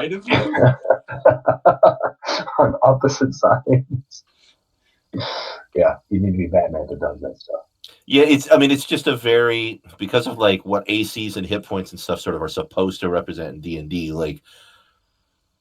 Right of you? On opposite sides. Yeah, you need to be Batman that does that stuff. Yeah, it's just a very, because of like what ACs and hit points and stuff sort of are supposed to represent in D&D, like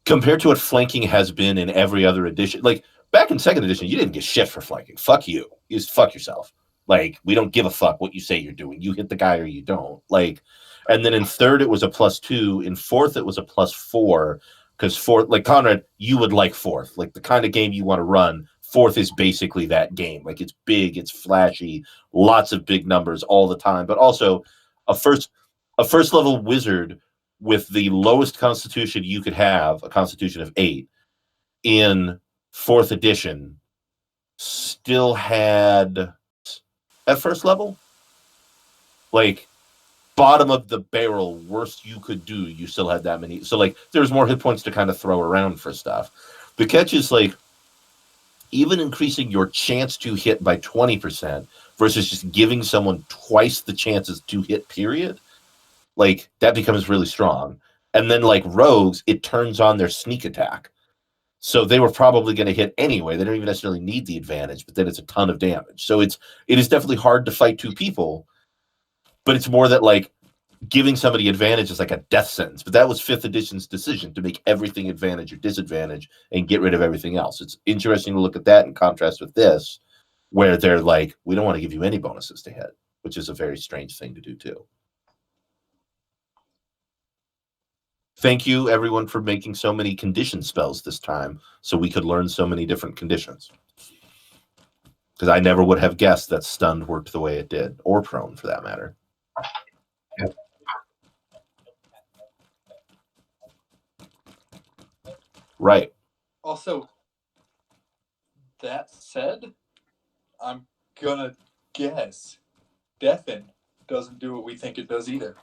compared to what flanking has been in every other edition. Like back in second edition, you didn't get shit for flanking. Fuck you. You just fuck yourself. Like, we don't give a fuck what you say you're doing. You hit the guy or you don't. Like, and then in third it was a +2. In fourth it was a +4. Because fourth, like Conrad, you would like fourth. Like the kind of game you want to run, fourth is basically that game. Like it's big, it's flashy, lots of big numbers all the time, but also a first level wizard with the lowest constitution you could have, a constitution of 8, in fourth edition, still had at first level, like bottom of the barrel, worst you could do, you still had that many. So like there's more hit points to kind of throw around for stuff. The catch is like even increasing your chance to hit by 20% versus just giving someone twice the chances to hit, period, like that becomes really strong. And then like rogues, it turns on their sneak attack. So they were probably going to hit anyway. They don't even necessarily need the advantage, but then it's a ton of damage. So it is definitely hard to fight two people, but it's more that like giving somebody advantage is like a death sentence. But that was 5th edition's decision to make everything advantage or disadvantage and get rid of everything else. It's interesting to look at that in contrast with this, where they're like, we don't want to give you any bonuses to hit, which is a very strange thing to do too. Thank you, everyone, for making so many condition spells this time so we could learn so many different conditions. Because I never would have guessed that stunned worked the way it did, or prone for that matter. Yep. Right. Also, that said, I'm gonna guess Deafen doesn't do what we think it does either.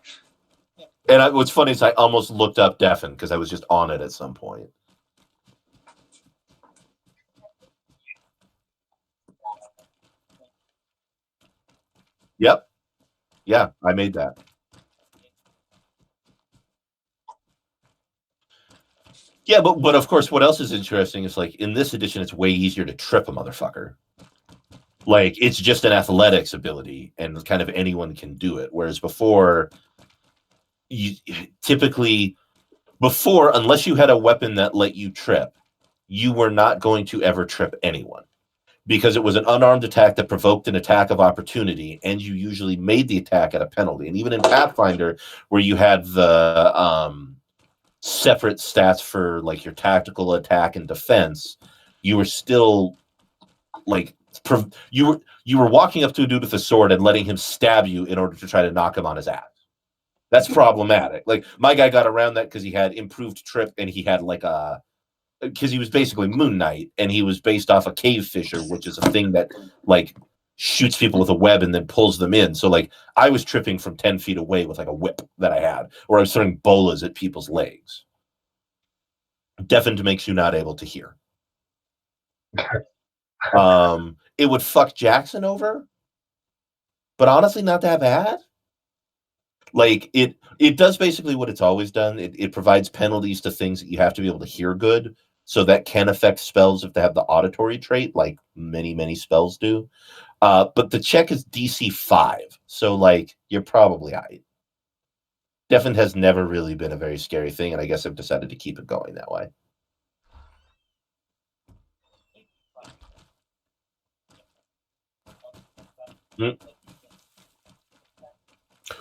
And what's funny is I almost looked up Deafen because I was just on it at some point. Yep. Yeah, I made that. Yeah, but of course, what else is interesting is like in this edition, it's way easier to trip a motherfucker. Like it's just an athletics ability, and kind of anyone can do it. Whereas before, you typically unless you had a weapon that let you trip, you were not going to ever trip anyone because it was an unarmed attack that provoked an attack of opportunity, and you usually made the attack at a penalty. And even in Pathfinder, where you had the separate stats for like your tactical attack and defense, you were still like you were walking up to a dude with a sword and letting him stab you in order to try to knock him on his ass. That's problematic. Like my guy got around that because he had improved trip, and he had like because he was basically Moon Knight, and he was based off a cave fisher, which is a thing that like shoots people with a web and then pulls them in. So like I was tripping from 10 feet away with like a whip that I had, or I was throwing bolas at people's legs. Deafened makes you not able to hear. It would fuck Jackson over, but honestly not that bad. Like it does basically what it's always done. It provides penalties to things that you have to be able to hear good, so that can affect spells if they have the auditory trait, like many spells do. But the check is DC 5, so like you're probably right. Deafened has never really been a very scary thing, and I guess I've decided to keep it going that way.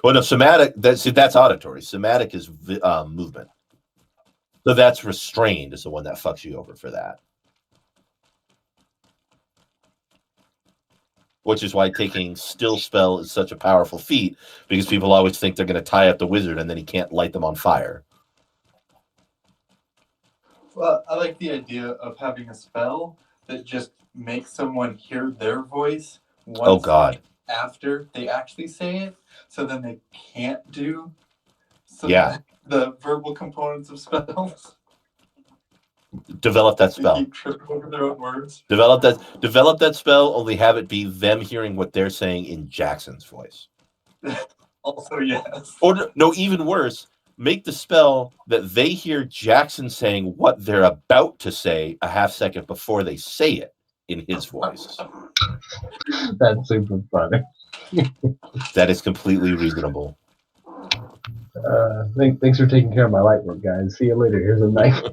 Well, no, somatic. That's auditory. Somatic is movement. So that's restrained is the one that fucks you over for that. Which is why taking still spell is such a powerful feat, because people always think they're going to tie up the wizard and then he can't light them on fire. Well, I like the idea of having a spell that just makes someone hear their voice once after they actually say it, so then they can't do the verbal components of spells. Develop that spell. They keep tripping over their own words. Develop that spell, only have it be them hearing what they're saying in Jackson's voice. Also, yes. Or no, even worse, make the spell that they hear Jackson saying what they're about to say a half second before they say it in his voice. That's super funny. That is completely reasonable. Thanks for taking care of my light work, guys. See you later. Here's a knife.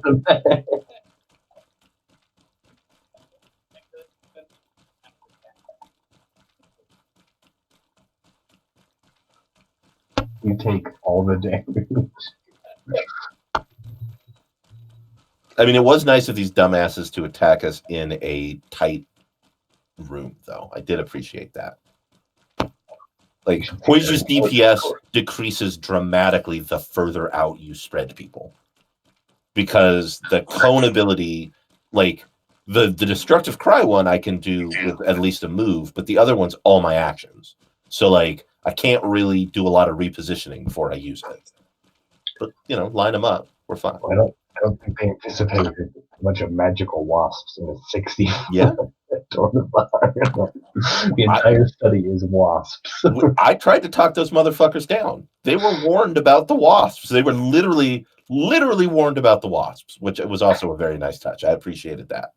You take all the damage. I mean, it was nice of these dumbasses to attack us in a tight room, though. I did appreciate that. Like, Poison's DPS decreases dramatically the further out you spread people. Because the cone ability, like, the destructive cry one I can do with at least a move, but the other one's all my actions. So, like, I can't really do a lot of repositioning before I use it. But, you know, line them up. We're fine. Well, I don't think they anticipated a bunch of magical wasps in a 60. Yeah. The entire study is wasps. I tried to talk those motherfuckers down. They were warned about the wasps. They were literally warned about the wasps, which was also a very nice touch. I appreciated that.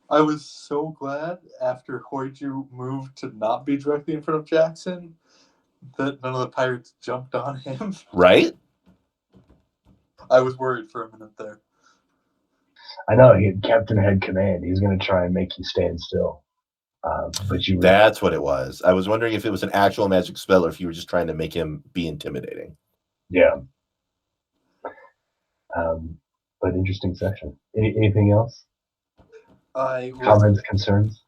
I was so glad after Hoiju moved to not be directly in front of Jackson that none of the pirates jumped on him. Right? I was worried for a minute there. I know, Captain had command. He's going to try and make you stand still. But you. That's what it was. I was wondering if it was an actual magic spell or if you were just trying to make him be intimidating. Yeah. But interesting session. Anything else? Comments, concerns?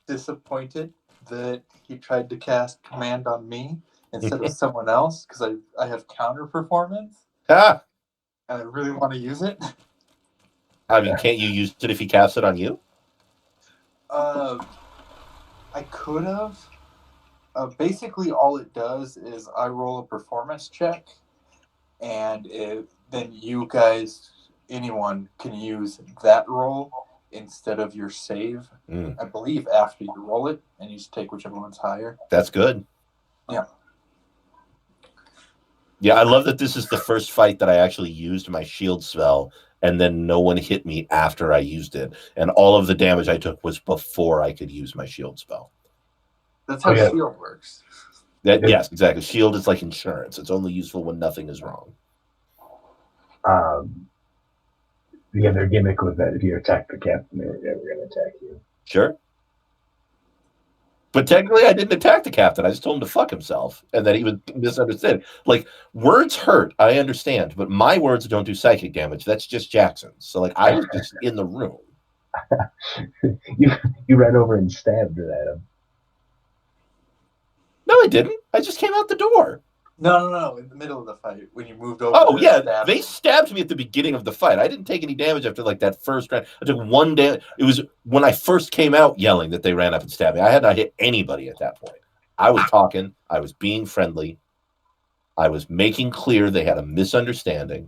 Disappointed that he tried to cast command on me instead of someone else because I have counter performance. Ah! And I really want to use it. I mean, can't you use it if he casts it on you? I could have. Basically, all it does is I roll a performance check, and then you guys, anyone, can use that roll instead of your save. I believe after you roll it, and you just take whichever one's higher. That's good. Yeah. Yeah, I love that this is the first fight that I actually used my shield spell, and then no one hit me after I used it. And all of the damage I took was before I could use my shield spell. That's how shield works. Yes, exactly. Shield is like insurance. It's only useful when nothing is wrong. The other gimmick was that if you attack the captain, they were going to attack you. Sure. But technically, I didn't attack the captain. I just told him to fuck himself, and that he was misunderstood. Like, words hurt, I understand, but my words don't do psychic damage. That's just Jackson's. So, like, I was just in the room. You ran over and stabbed at him. No, I didn't. I just came out the door. No. In the middle of the fight, when you moved over. Oh, yeah. They stabbed me at the beginning of the fight. I didn't take any damage after, like, that first round. I took one damage. It was when I first came out yelling that they ran up and stabbed me. I had not hit anybody at that point. I was talking. I was being friendly. I was making clear they had a misunderstanding.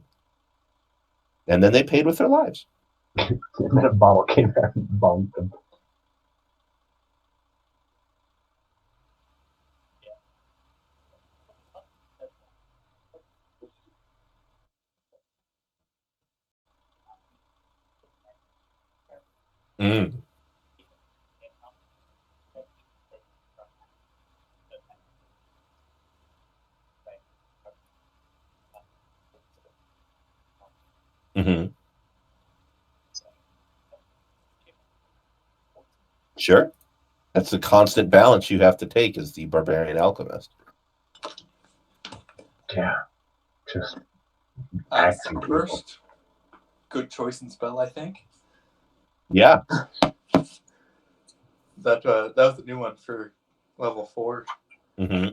And then they paid with their lives. And then a bottle came out and bombed them. Mm. Mm-hmm. Sure. That's the constant balance you have to take as the barbarian alchemist. Yeah. Just first. Good choice in spell, I think. Yeah. That was the new one for level 4. Mm-hmm.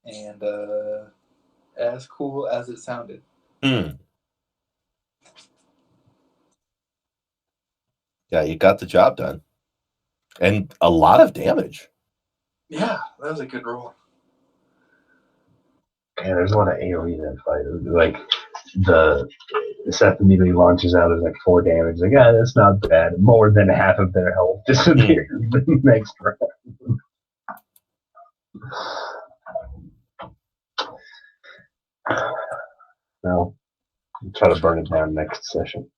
And as cool as it sounded. Yeah, you got the job done. And a lot of damage. Yeah, that was a good roll. Yeah, there's a lot of AoE in that fight. Like, the Seth immediately launches out as like 4 damage. Like, that's not bad. More than half of their health disappears the next round. No. I'll try to burn it down next session.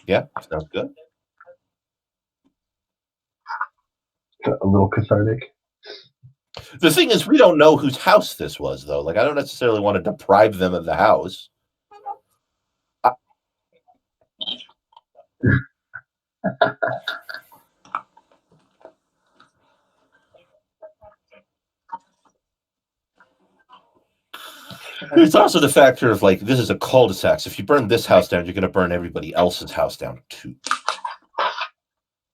Yeah, sounds good. A little cathartic. The thing is, we don't know whose house this was, though. Like, I don't necessarily want to deprive them of the house. It's also the factor of, like, this is a cul-de-sac. So if you burn this house down, you're going to burn everybody else's house down, too.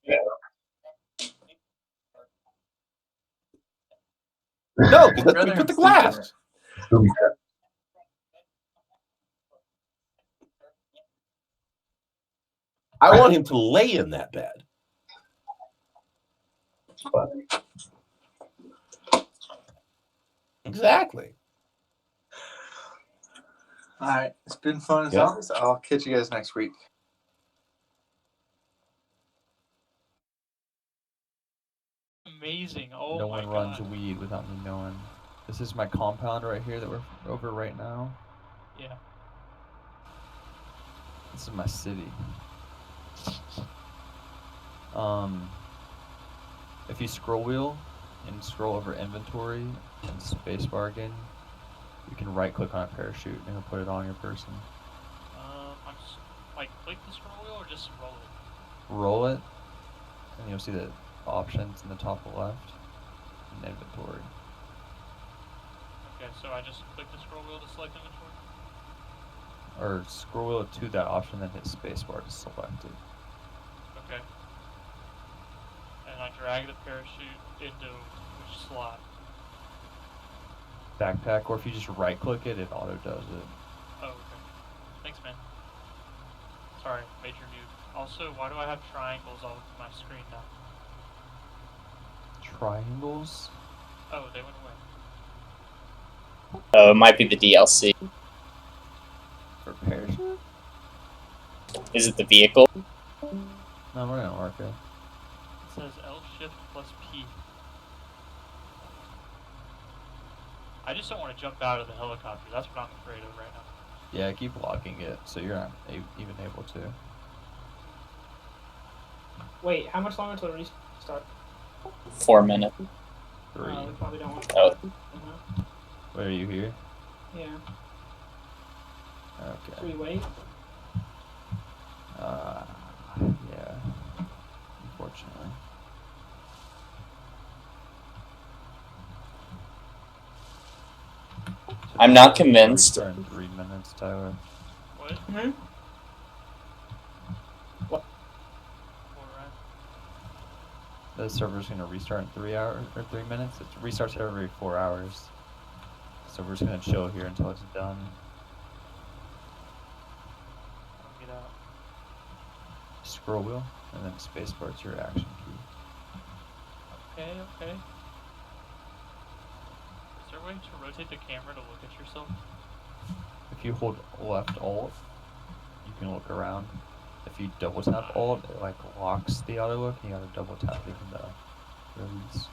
Yeah. No, because that's where we put the glass. I want him to lay in that bed. Exactly. All right, it's been fun as Yeah. always. I'll catch you guys next week. Amazing. Oh No my one runs God. weed without me knowing. This is my compound right here that we're over right now. Yeah. This is my city. If you scroll wheel and scroll over inventory and spacebar again, you can right click on a parachute and it'll put it on your person. I'm just, like, click the scroll wheel or just roll it? Roll it, and you'll see the options in the top left and inventory. Okay, so I just click the scroll wheel to select inventory? Or scroll wheel to that option, then hit spacebar to select it. Okay. And I drag the parachute into which slot? Backpack, or if you just right click it, it auto does it. Oh, okay. Thanks, man. Sorry, major noob. Also, why do I have triangles all over my screen now? Triangles? Oh, they went away. It might be the DLC. For parachute? Is it the vehicle? No, we're gonna work it. It says L shift plus P. I just don't want to jump out of the helicopter. That's what I'm afraid of right now. Yeah, keep locking it so you're not even able to. Wait, how much longer until the restart? 4 minutes. 3. We probably don't want Oh. that. Wait, are you here? Yeah. Okay. Should we wait? Yeah. Unfortunately. I'm not convinced. Restart in 3 minutes, Tyler. What? Mm-hmm. Alright. The server's gonna restart in 3 hours or 3 minutes. It restarts every 4 hours. So we're just gonna chill here until it's done. I'll get out. Scroll wheel and then spacebar to your action key. Okay, okay. Is there a way to rotate the camera to look at yourself? If you hold left alt, you can look around. If you double tap alt, it like locks the auto look and you gotta double tap even the release.